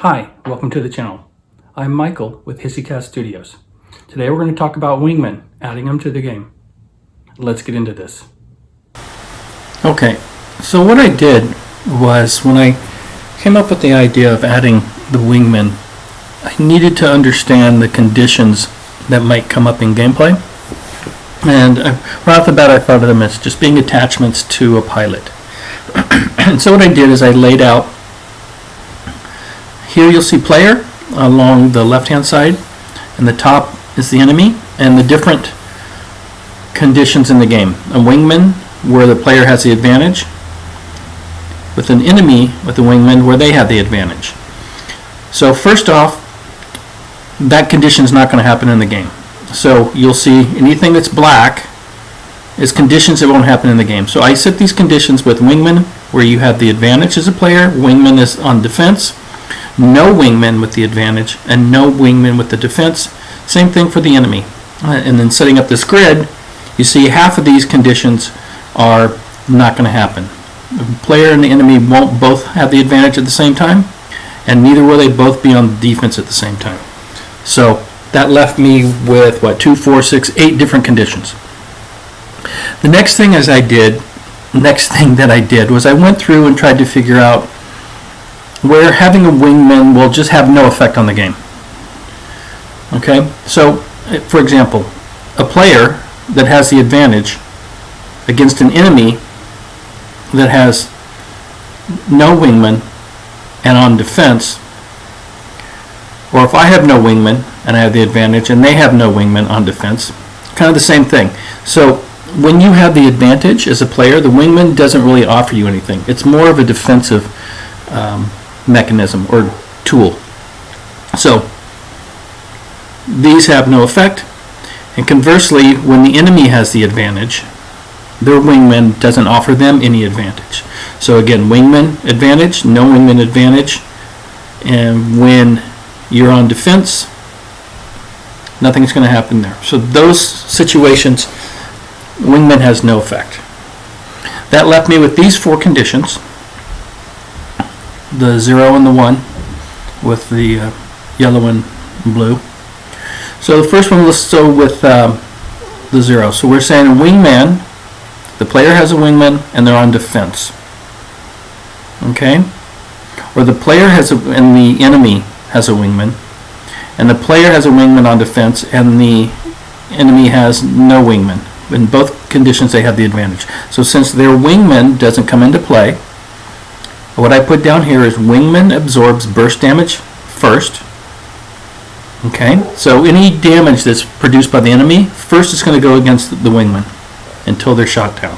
Hi, welcome to the channel. I'm Michael with HissyCast Studios. Today we're going to talk about Wingmen, adding them to the game. Let's get into this. Okay, so what I did was when I came up with the idea of adding the Wingmen, I needed to understand the conditions that might come up in gameplay. And right off the bat I thought of them as just being attachments to a pilot. And so what I did is I laid out. Here you'll see player along the left-hand side, and the top is the enemy, and the different conditions in the game. A wingman, where the player has the advantage, with an enemy, with the wingman, where they have the advantage. So first off, that condition is not going to happen in the game. So you'll see anything that's black is conditions that won't happen in the game. So I set these conditions with wingman, where you have the advantage as a player, wingman is on defense, no wingman with the advantage, and no wingman with the defense. Same thing for the enemy. And then setting up this grid, you see half of these conditions are not going to happen. The player and the enemy won't both have the advantage at the same time, and neither will they both be on defense at the same time. So that left me with, 2, 4, 6, 8 different conditions. The next thing that I did was I went through and tried to figure out where having a wingman will just have no effect on the game. Okay, so for example, a player that has the advantage against an enemy that has no wingman and on defense, or if I have no wingman and I have the advantage and they have no wingman on defense, kind of the same thing. So when you have the advantage as a player, the wingman doesn't really offer you anything. It's more of a defensive mechanism or tool. So these have no effect, and conversely, when the enemy has the advantage, their wingman doesn't offer them any advantage. So again, wingman advantage, no wingman advantage, and when you're on defense, nothing's going to happen there. So those situations, wingman has no effect. That left me with these 4 conditions. The 0 and the 1 with the yellow and blue. So the first one, let's go with the 0. So we're saying a wingman, the player has a wingman and they're on defense. Okay? Or the player has and the enemy has a wingman, and the player has a wingman on defense and the enemy has no wingman. In both conditions they have the advantage. So since their wingman doesn't come into play, what I put down here is wingman absorbs burst damage first. Okay, so any damage that's produced by the enemy, first is going to go against the wingman until they're shot down.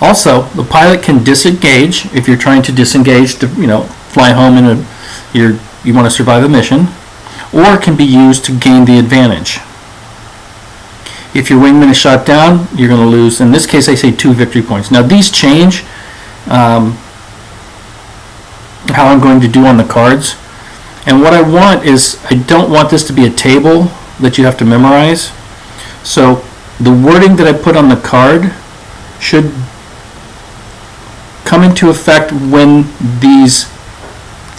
Also, the pilot can disengage if you're trying to disengage to fly home in you want to survive a mission, or it can be used to gain the advantage. If your wingman is shot down, you're going to lose. In this case, I say 2 victory points. Now these change how I'm going to do on the cards, and what I want is I don't want this to be a table that you have to memorize. So the wording that I put on the card should come into effect when these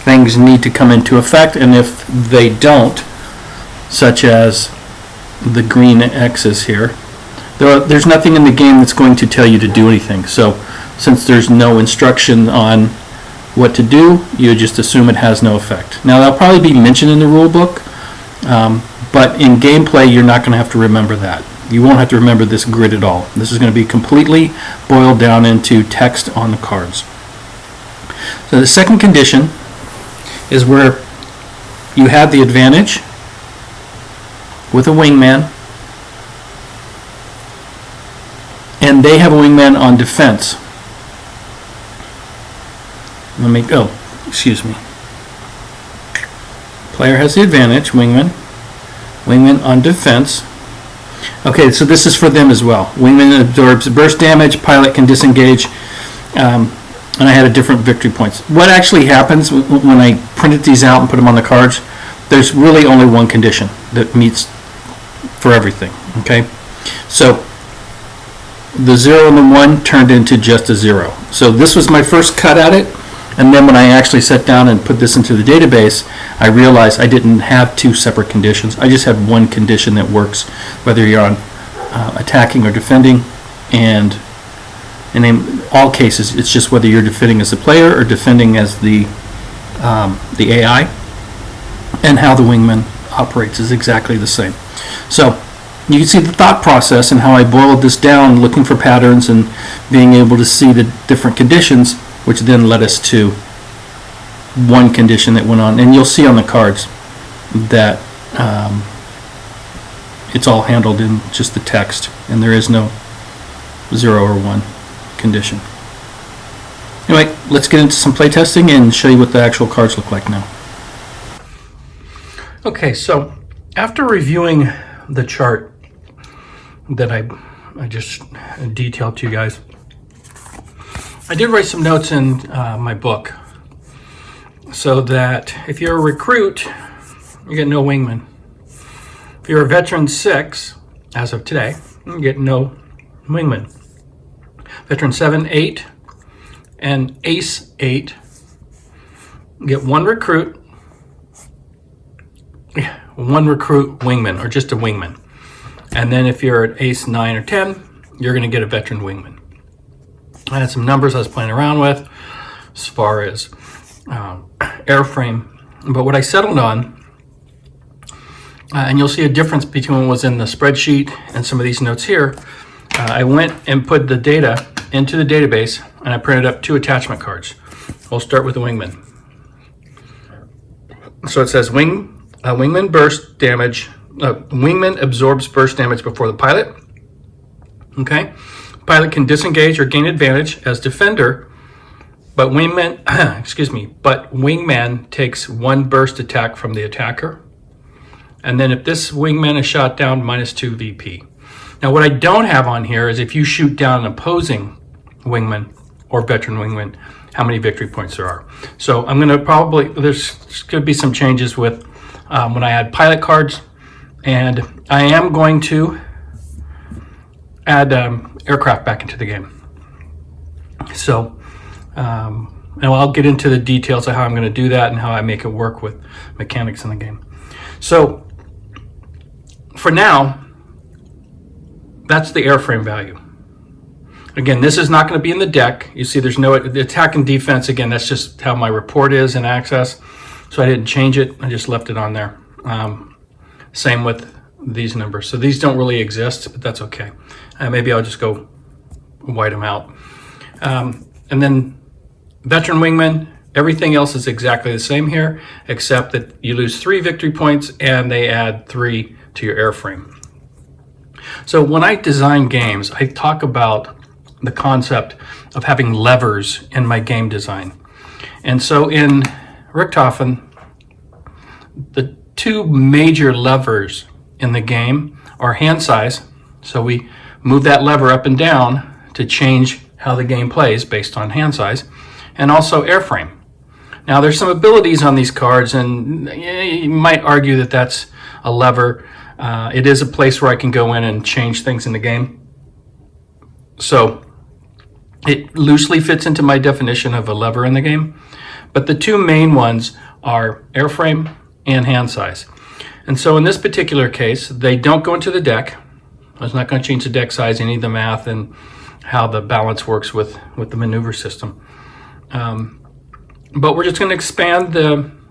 things need to come into effect, and if they don't, such as the green X's here, there's nothing in the game that's going to tell you to do anything. So since there's no instruction on what to do, you just assume it has no effect. Now that'll probably be mentioned in the rule book, but in gameplay you're not going to have to remember that. You won't have to remember this grid at all. This is going to be completely boiled down into text on the cards. So the second condition is where you have the advantage with a wingman, and they have a wingman on defense. Excuse me. Player has the advantage, wingman on defense. Okay, so this is for them as well. Wingman absorbs burst damage, pilot can disengage, and I had a different victory points. What actually happens when I printed these out and put them on the cards, there's really only one condition that meets for everything. Okay, so the 0 and the 1 turned into just a 0. So this was my first cut at it, And then when I actually sat down and put this into the database, I realized I didn't have two separate conditions. I just had one condition that works whether you're on attacking or defending, and in all cases it's just whether you're defending as the player or defending as the AI, and how the wingman operates is exactly the same. So you can see the thought process and how I boiled this down, looking for patterns and being able to see the different conditions, which then led us to one condition that went on. And you'll see on the cards that it's all handled in just the text, and there is no 0 or 1 condition. Anyway, let's get into some playtesting and show you what the actual cards look like now. Okay, so after reviewing the chart that I just detailed to you guys, I did write some notes in my book, so that if you're a recruit, you get no wingman. If you're a veteran 6, as of today, you get no wingman. Veteran 7, 8, and ace 8, you get one recruit wingman, or just a wingman. And then if you're at ace 9 or 10, you're going to get a veteran wingman. I had some numbers I was playing around with as far as airframe, but what I settled on, and you'll see a difference between what was in the spreadsheet and some of these notes here, I went and put the data into the database, and I printed up 2 attachment cards. We'll start with the wingman. So it says wingman burst damage. Wingman absorbs burst damage before the pilot. Okay, pilot can disengage or gain advantage as defender, but wingman, but wingman takes 1 burst attack from the attacker. And then if this wingman is shot down, -2 VP. Now what I don't have on here is if you shoot down an opposing wingman or veteran wingman, how many victory points there are. So I'm going to there's going to be some changes with when I add pilot cards, and I am going to add aircraft back into the game. So and I'll get into the details of how I'm going to do that and how I make it work with mechanics in the game. So for now, that's the airframe value. Again, this is not going to be in the deck. You see there's no attack and defense. Again, that's just how my report is in Access. So I didn't change it. I just left it on there. Same with these numbers. So these don't really exist, but that's okay. Maybe I'll just go white them out. And then veteran wingman, everything else is exactly the same here, except that you lose 3 victory points and they add 3 to your airframe. So when I design games, I talk about the concept of having levers in my game design. And so in Richthofen, the 2 major levers in the game are hand size. So we move that lever up and down to change how the game plays based on hand size, and also airframe. Now there's some abilities on these cards, and you might argue that that's a lever. It is a place where I can go in and change things in the game. So it loosely fits into my definition of a lever in the game. But the 2 main ones are airframe and hand size. And so in this particular case, they don't go into the deck. I was not going to change the deck size, any of the math and how the balance works with the maneuver system. But we're just going to expand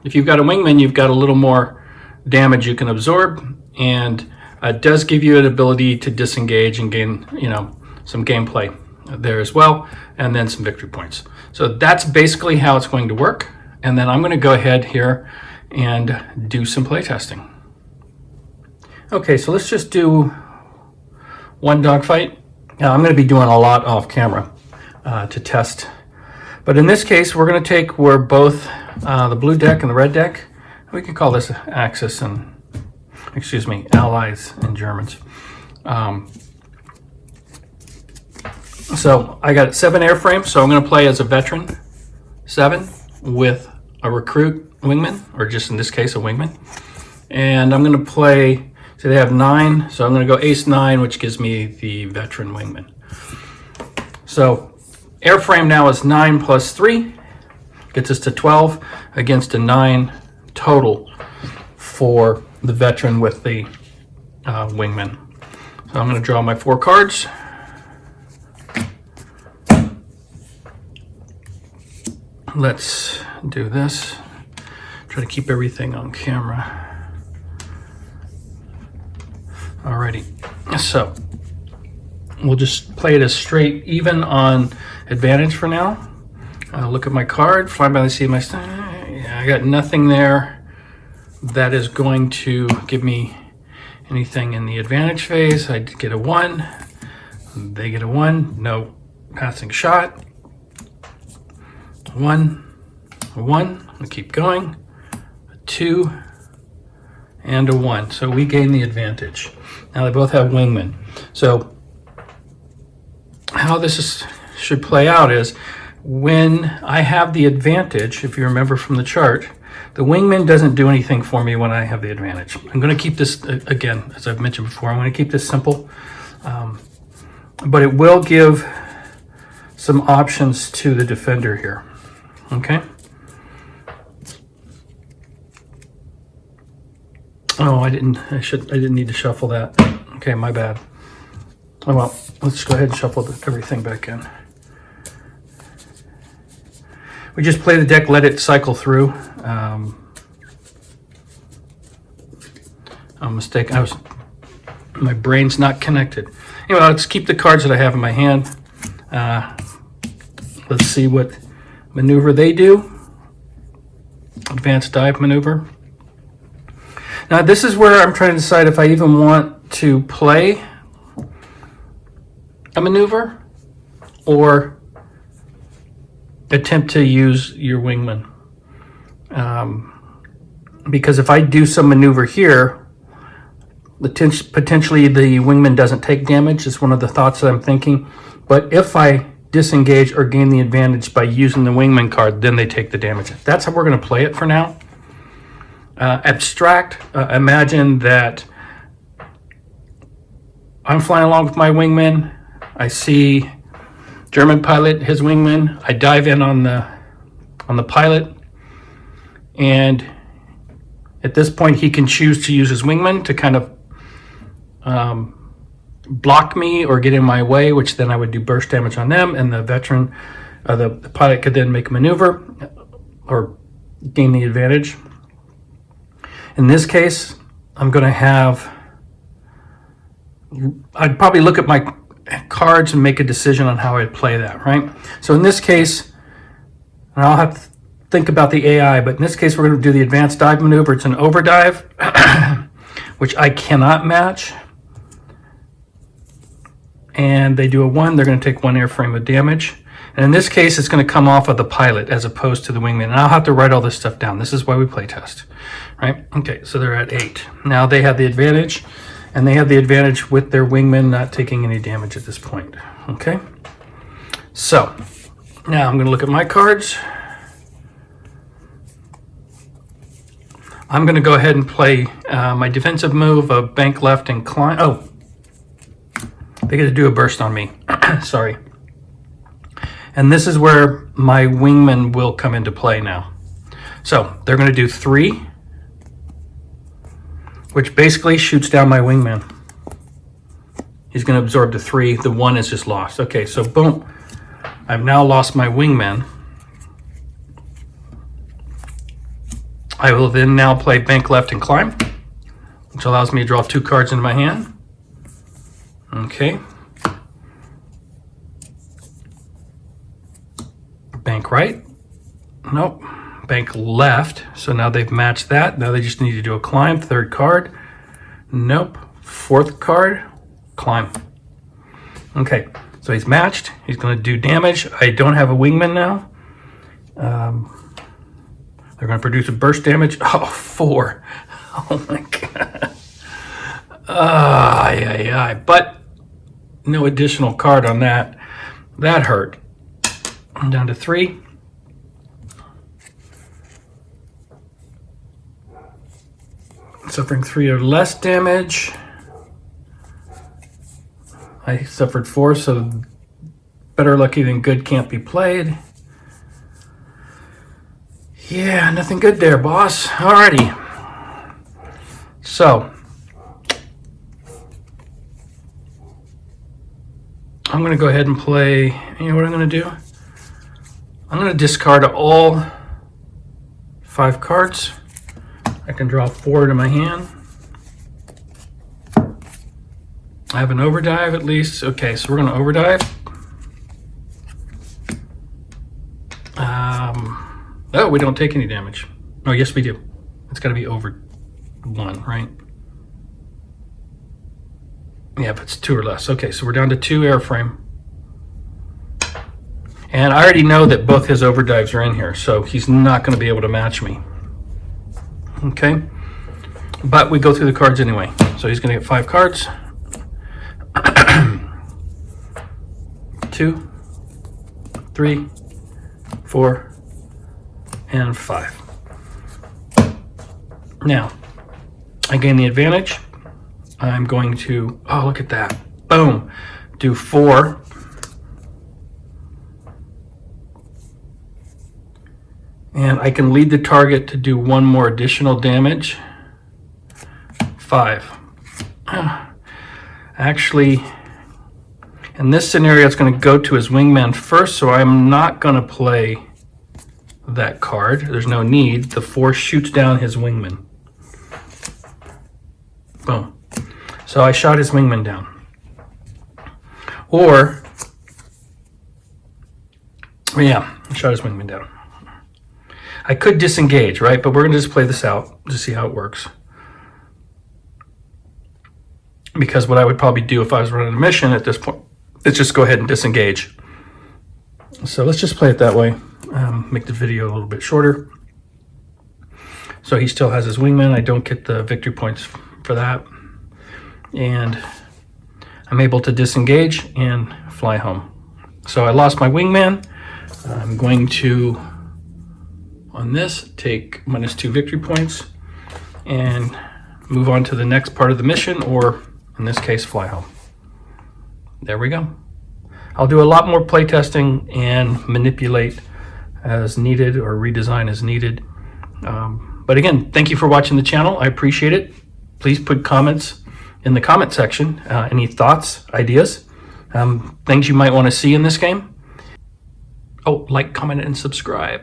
if you've got a wingman, you've got a little more damage you can absorb, and it does give you an ability to disengage and gain, some gameplay there as well, and then some victory points. So that's basically how it's going to work. And then I'm going to go ahead here and do some playtesting. Okay, so let's just do one dogfight. Now, I'm going to be doing a lot off camera to test. But in this case, we're going to take where both the blue deck and the red deck, we can call this Axis and, Allies and Germans. So I got 7 airframes, so I'm going to play as a veteran 7 with a recruit wingman, or just in this case a wingman. And I'm going to play, so they have 9, so I'm going to go ace 9, which gives me the veteran wingman. So airframe now is 9 plus 3, Gets us to 12 against a 9 total for the veteran with the wingman. So I'm going to draw my 4 cards. Let's do this. Try to keep everything on camera. Alrighty, so we'll just play it as straight even on advantage for now. Look at my card, fly by the seat of my I got nothing there that is going to give me anything in the advantage phase. I get a 1, they get a 1, no passing shot. 1, a 1, we'll keep going, a 2, and a 1. So we gain the advantage. Now they both have wingmen. So how this should play out is when I have the advantage, if you remember from the chart, the wingman doesn't do anything for me when I have the advantage. I'm going to keep this, again, as I've mentioned before, I'm going to keep this simple, but it will give some options to the defender here. Okay. Oh, I didn't need to shuffle that. Okay, my bad. Oh well, let's go ahead and shuffle everything back in. We just play the deck, let it cycle through. A mistake. My brain's not connected. Anyway, let's keep the cards that I have in my hand. Let's see what maneuver they do. Advanced dive maneuver. Now this is where I'm trying to decide if I even want to play a maneuver or attempt to use your wingman. Because if I do some maneuver here, potentially the wingman doesn't take damage is one of the thoughts that I'm thinking. But if I disengage or gain the advantage by using the wingman card, then they take the damage. That's how we're going to play it for now. Abstract, imagine that I'm flying along with my wingman. I see German pilot, his wingman. I dive in on the pilot, and at this point he can choose to use his wingman to kind of block me or get in my way, which then I would do burst damage on them, and the veteran, the pilot could then make a maneuver or gain the advantage. In this case, I'm going to have, I'd probably look at my cards and make a decision on how I'd play that, right? So in this case, and I'll have to think about the AI, but in this case, we're going to do the advanced dive maneuver. It's an overdive, which I cannot match. And they do a 1, they're going to take 1 airframe of damage. And in this case, it's going to come off of the pilot as opposed to the wingman. And I'll have to write all this stuff down. This is why we play test, right? Okay, so they're at 8. Now they have the advantage, and they have the advantage with their wingman not taking any damage at this point, okay? So now I'm going to look at my cards. I'm going to go ahead and play my defensive move of bank left and climb. Oh, they get to do a burst on me. Sorry. And this is where my wingman will come into play now. So they're going to do 3, which basically shoots down my wingman. He's going to absorb the 3. The 1 is just lost. Okay, so boom. I've now lost my wingman. I will then now play bank left and climb, which allows me to draw 2 cards into my hand. Okay. Bank right. Nope. Bank left. So now they've matched that. Now they just need to do a climb. 3rd card. Nope. 4th card. Climb. Okay. So he's matched. He's going to do damage. I don't have a wingman now. They're going to produce a burst damage. Oh, 4. Oh my god. But no additional card on that. That hurt. I'm down to 3. Suffering 3 or less damage. I suffered 4, so better lucky than good can't be played. Yeah, nothing good there, boss. Alrighty. So, I'm going to go ahead and play, you know what I'm going to do? I'm going to discard all 5 cards. I can draw 4 to my hand. I have an overdrive at least. Okay, so we're going to overdrive. Oh, we don't take any damage. Oh, yes, we do. It's got to be over 1, right? Yeah, if it's 2 or less. Okay, so we're down to 2 airframe. And I already know that both his overdrives are in here, so he's not going to be able to match me. Okay? But we go through the cards anyway. So he's going to get 5 cards. 2, 3, 4, and 5. Now, I gain the advantage. I'm going to, oh, look at that. Boom. Do 4. And I can lead the target to do 1 more additional damage. 5. Actually, in this scenario, it's going to go to his wingman first, so I'm not going to play that card. There's no need. The 4 shoots down his wingman. Boom. So I shot his wingman down. Or, yeah, I shot his wingman down. I could disengage, right? But we're going to just play this out to see how it works. Because what I would probably do if I was running a mission at this point is just go ahead and disengage. So let's just play it that way. Make the video a little bit shorter. So he still has his wingman. I don't get the victory points for that. And I'm able to disengage and fly home. So I lost my wingman. I'm going to, on this, take -2 victory points and move on to the next part of the mission, or in this case, fly home. There we go. I'll do a lot more playtesting and manipulate as needed or redesign as needed. But again, thank you for watching the channel. I appreciate it. Please put comments in the comment section. Any thoughts, ideas, things you might want to see in this game. Oh, like, comment, and subscribe.